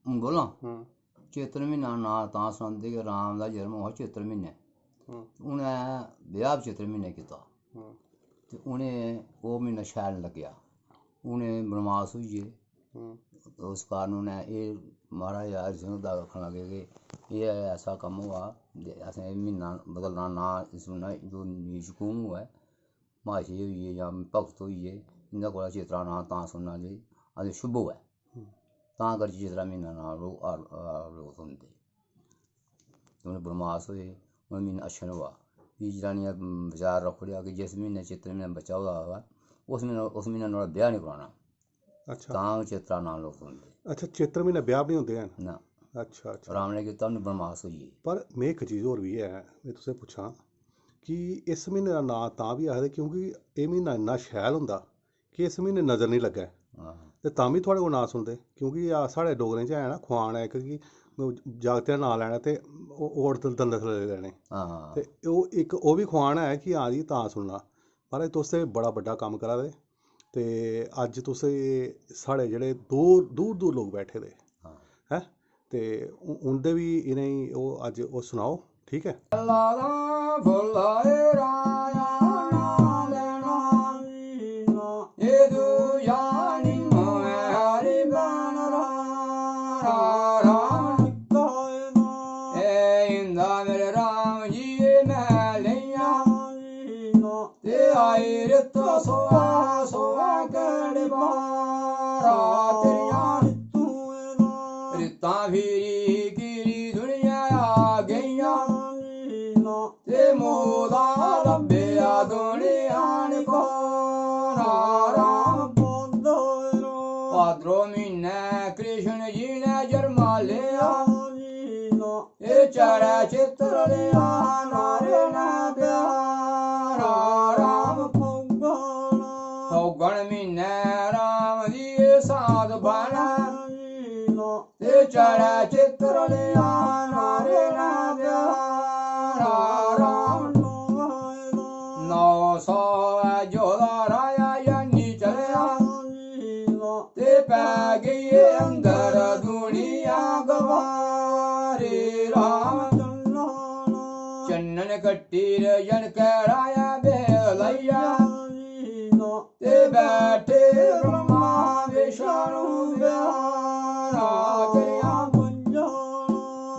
बोला चेत्र म्हीना नां तां सनांदे कि राम दा जन्म होआ चेत्र म्हीने। उ'नें ब्याह् चेत्र म्हीने कीता ते उ'नें ओह् म्हीना शैल लग्गेआ। उ'नें बनवास होई गे उस कारण उ'नें एह् महाराज हरि सिंह दा आखन लगे कि एह् ऐसा कम्म होआ ते असें एह् म्हीना बदलना ना सुनना जो नीच कौम होऐ महाशे होई गे जां भगत होई गे इं'दे कोला चेत्रा नांऽ तां सुनना जे असें शुभ होऐ तां करियै चेत्रा म्हीना नांऽ लोक सुनदे। उ'नें बनवास होए उ'नें म्हीना अच्छा होआ फ्ही जनानियां बचार रक्खी ओड़ेआ कि जिस म्हीने चेत्तर म्हीने बच्चा होआ होऐ उस म्हीनै नुआढ़ा ब्याह् निं कराना। अच्छा तां चेत्रा नांऽ लोक सुनदे। अच्छा चेत्र म्हीने ब्याह् बी होंदे हैन ना। अच्छा अच्छा राम ने कीता उ'नें बनवास होई गे। पर में इक चीज़ होर बी है में तुसें पुच्छां कि इस म्हीने दा नांऽ तां बी आखदे क्योंकि एह् म्हीना इन्ना शैल होंदा कि इस म्हीने नज़र निं लग्गै ते तां बी थुआढ़े कोल नांऽ सुनदे क्योंकि साढ़े डोगरें च है ना खोआन है कि जागतै दा नांऽ लैना ते होर दंदे थल्ले लैने ते ओह् इक ओह् बी खोआन है कि हां जी तां सुनना। महाराज तुस ते बड़ा बड्डा कम्म करा दे ते अज्ज तुस साढ़े जेह्ड़े दूर दूर लोग बैठे दे हैं ते उं'दे बी इ'नेंगी ओह् अज्ज ओह् सनाओ ठीक है। रित्तां फिरी गिरी दुनिया आ गेइयां ते मोदा लब्भेआ दुनिया भाद्रो म्हीने कृष्ण जी ने जन्मा लिया एह् चढ़ै चित्र लिया नारे ने प्यारा राम फौगण म्हीने राम दी साध बनै ते चढ़ै चित्र लिया नारे ने प्यारा राम 900 जोधा राया यानी चलेआ ते पै गई अंदर दुनिया गवारे राम चन्नन कट्टीर जनक राया बेलैया ते बैठे ब्रह्मा विष्णु ब्यारा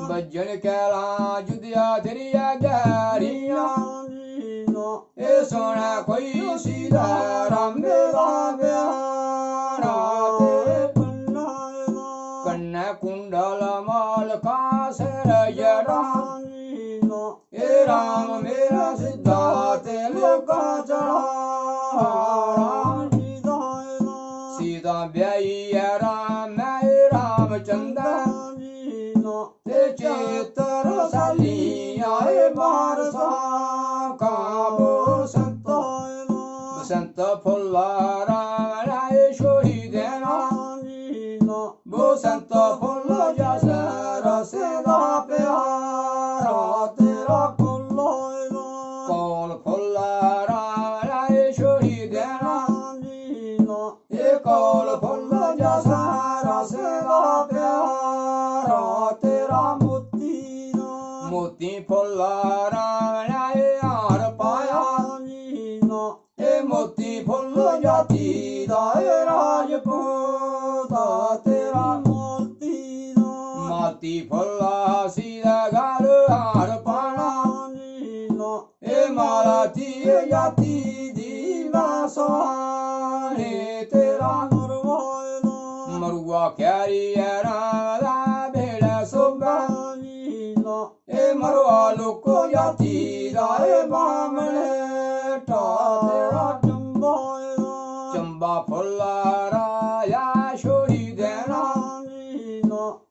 बज्जन कैला जुदिया तेरिया गैरियां ए सोना कोई सीधा रामे दा प्यारा कन्नै कुंडल माल का सिर जड़ा ए राम मेरा सिद्धा तेल का चढ़ा सीधा ब्याई राम मैं रामचंद्र ते चेतर साली आए बारसा का बसंत फुल्ला राम राय छोड़ी देना बसंत फुल्ल जस रसेदा प्यारा तेरा कौल फुल्ला राम राय छोड़ी देना ये कौल फुल्ल जस रसेदा प्यारा तेरा मोती फुल्ला राम राय हार पाया ए मोती फुल्ल जाति दाए राजपूता तेरा माती फुल्ला सीधा घर हार पाना ए माला ती जाति दीवा सोने तेरा मरुआ क्यारी राम दा भेड़ा सोबा ए मरुआ लोको जाति दाए बामणे टा तेरा चंबा फुल्ला राया छोड़ी देना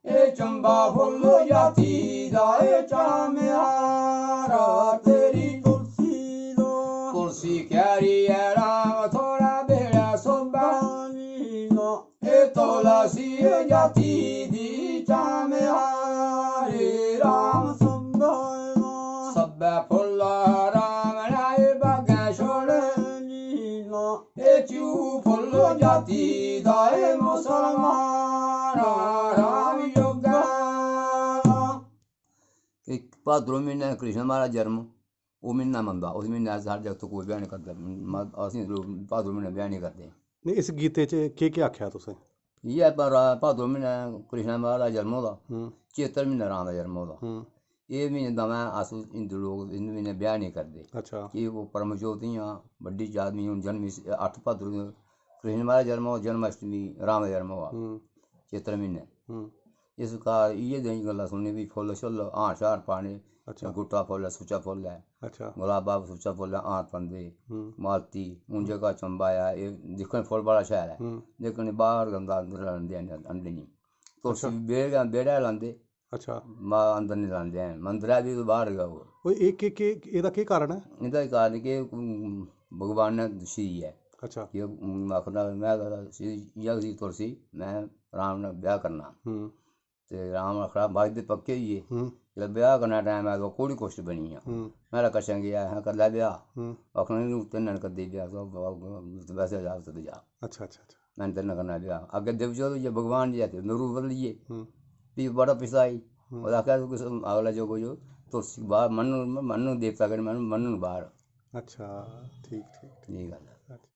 ए चंबा फुल्ल जाति दाए चाम्यारा तेरी तुलसी क्यारी राम थोड़ा बेड़ा सोबा ए तुलसी जाति दी चाम्यारे राम सब्बै फुल्ला राम राय बागै छोड़े ए चू फुल्ल जाति दाए मुसलमान राम ਭਾਦਰੋਂ ਮਹੀਨੇ ਕ੍ਰਿਸ਼ਨ ਮਹਾਰਾਜ ਜਨਮ ਉਹ ਮਹੀਨਾ ਮੰਨਦਾ, ਉਸ ਮਹੀਨੇ ਸਾਡੇ ਜਗਤ ਕੋਈ ਵਿਆਹ ਨਹੀਂ ਕਰਦਾ, ਅਸੀਂ ਲੋਕ ਭਾਦਰੋਂ ਮਹੀਨੇ ਵਿਆਹ ਨਹੀਂ ਕਰਦੇ। ਨਹੀਂ ਇਸ ਗੀਤੇ 'ਚ ਕੀ ਆਖਿਆ ਤੁਸੀਂ? ਇਹ ਪਰ ਭਾਦਰੋਂ ਮਹੀਨੇ ਕ੍ਰਿਸ਼ਨ ਮਹਾਰਾਜ ਜਨਮ ਉਹਦਾ, ਹੂੰ ਚੇਤਰ ਮਹੀਨੇ ਰਾਮ ਦਾ ਜਨਮ ਉਹਦਾ। ਹੂੰ ਇਹ ਮਹੀਨੇ ਦਾ ਮੈਂ ਅਸ ਹਿੰਦੂ ਲੋਕ ਇਹ ਮਹੀਨੇ ਵਿਆਹ ਨਹੀਂ ਕਰਦੇ ਅੱਛਾ ਕਿ ਉਹ ਪਰਮ ਜੋਤੀਆਂ ਵੱਡੀ ਜਾਦਮੀ ਹੁਣ ਜਨਮ 8 ਭਾਦਰੋਂ ਨੂੰ ਕ੍ਰਿਸ਼ਨ ਮਹਾਰਾਜ ਜਨਮ ਹੋ, ਜਨਮ ਅਸ਼ਟਮੀ ਰਾਮ ਦਾ ਜਨਮ ਹੋਆ ਹੂੰ ਚੇਤਰ ਮਹੀਨੇ। ਹੂੰ ਇਸ ਕਾਰ ਇਹ ਦੀਆਂ ਗੱਲਾਂ ਸੁਣਨੀ ਵੀ ਫੁੱਲ ਛੁੱਲ ਆਹ ਸ਼ਾਰ ਪਾਣੇ, ਅੱਛਾ ਗੁੱਟਾ ਫੁੱਲ ਸੁੱਚਾ ਫੁੱਲ ਹੈ, ਅੱਛਾ ਗੁਲਾਬਾ ਸੁੱਚਾ ਫੁੱਲ ਆਹ ਪੰਦੇ ਹੂੰ ਮਾਲਤੀ ਉਂਝ ਜਗ੍ਹਾ ਚੰਬਾ ਆ। ਇਹ ਦੇਖਣ ਫੁੱਲ ਬੜਾ ਸ਼ਹਿਰ ਹੈ, ਹੂੰ ਲੇਕਿਨ ਬਾਹਰ ਗੰਦਾ ਅੰਦਰ ਲਾਉਂਦੇ ਅੰਡੇ ਨਹੀਂ ਤੁਲਸੀ ਬੇੜਾ ਲਾਉਂਦੇ ਅੱਛਾ ਮਾ ਅੰਦਰ ਨਹੀਂ ਲਾਉਂਦੇ ਮੰਦਰਾ ਵੀ ਬਾਹਰ ਗਿਆ ਉਹ। ਇਹ ਇਹਦਾ ਕੀ ਕਾਰਨ ਹੈ? ਇਹਦਾ ਕਾਰਨ ਕਿ ਭਗਵਾਨ ਨੇ ਦੂਸੀ ਹੈ ਅੱਛਾ ਕਿ ਆਖਦਾ ਮੈਂ ਸੀ ਤੁਲਸੀ ਮੈਂ ਰਾਮ ਨਾਲ ਵਿਆਹ ਕਰਨਾ ਹੂੰ ਤੇ ਰਾਮ ਆਖੜਾ ਬਾਜ ਦੇ ਪੱਕੇ ਹੀ ਹੈ ਹੂੰ ਜਦ ਵਿਆਹ ਕਰਨਾ ਟਾਈਮ ਆ ਕੋੜੀ ਕੋਸ਼ਟ ਬਣੀ ਆ ਹੂੰ ਮੈਂ ਕਸ਼ਾਂ ਗਿਆ ਹਾਂ ਕਰ ਲੈ ਵਿਆਹ ਹੂੰ ਆਖਣਾ ਨੂੰ ਤਿੰਨ ਕਰਦੇ ਵਿਆਹ ਵੈਸੇ ਜਾ ਤੇ ਜਾ ਅੱਛਾ ਅੱਛਾ ਅੱਛਾ ਮੈਂ ਤਿੰਨ ਕਰਨਾ ਵਿਆਹ ਅੱਗੇ ਦੇਵ ਜੋ ਜੇ ਭਗਵਾਨ ਜੀ ਆਤੇ ਨਰੂ ਬਦਲੀਏ ਹੂੰ ਵੀ ਬੜਾ ਪਿਸਾਈ ਉਹਦਾ ਕਹਿ ਕੁਛ ਅਗਲਾ ਜੋ ਜੋ ਤੁਲਸੀ ਬਾਹਰ ਮਨ ਨੂੰ ਦੇਵਤਾ ਕਰ ਮਨ ਨੂੰ ਬਾਹਰ। ਅੱਛਾ ਠੀਕ ਠੀਕ ਇਹ ਗੱਲ ਹੈ।